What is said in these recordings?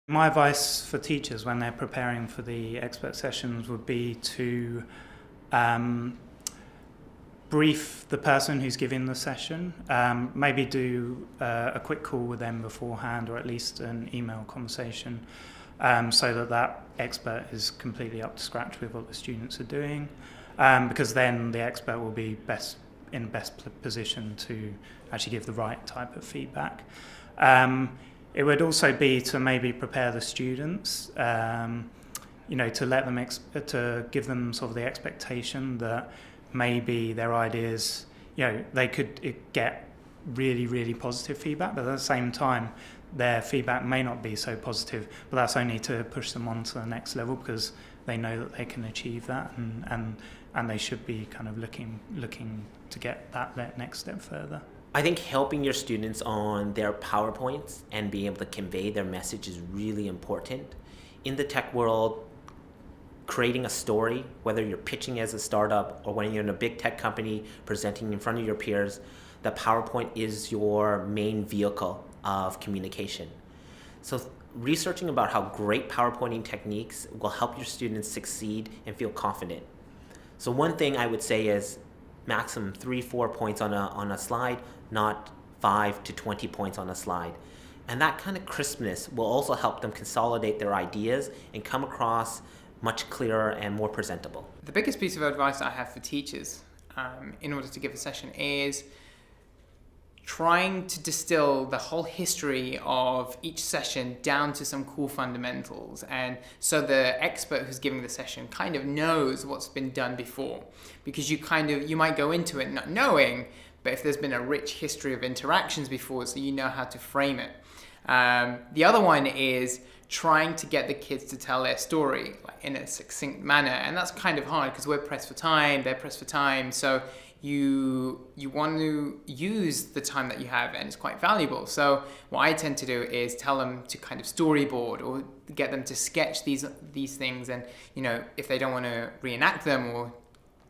My advice for teachers when they're preparing for the expert sessions would be to brief the person who's giving the session, maybe do a quick call with them beforehand, or at least an email conversation, so that expert is completely up to scratch with what the students are doing, because then the expert will be in the best position to actually give the right type of feedback. It would also be to maybe prepare the students, to let them to give them sort of the expectation that maybe their ideas, they could get really, really positive feedback, but at the same time, their feedback may not be so positive, but that's only to push them on to the next level, because they know that they can achieve that, and they should be kind of looking to get that next step further. I think helping your students on their PowerPoints and being able to convey their message is really important. In the tech world, creating a story, whether you're pitching as a startup or when you're in a big tech company presenting in front of your peers, the PowerPoint is your main vehicle of communication. So researching about how great PowerPointing techniques will help your students succeed and feel confident. So one thing I would say is maximum 3-4 points on a slide, not 5 to 20 points on a slide. And that kind of crispness will also help them consolidate their ideas and come across much clearer and more presentable. The biggest piece of advice I have for teachers in order to give a session is trying to distill the whole history of each session down to some core fundamentals, and so the expert who's giving the session kind of knows what's been done before, because you might go into it not knowing, but if there's been a rich history of interactions before, so you know how to frame it. The other one is trying to get the kids to tell their story in a succinct manner, and that's kind of hard because we're pressed for time, they're pressed for time, so you want to use the time that you have, and it's quite valuable. So what I tend to do is tell them to kind of storyboard or get them to sketch these things, and if they don't want to reenact them or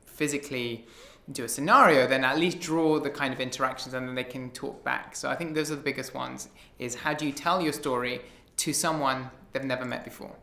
physically do a scenario, then at least draw the kind of interactions and then they can talk back. So I think those are the biggest ones, is how do you tell your story to someone they've never met before.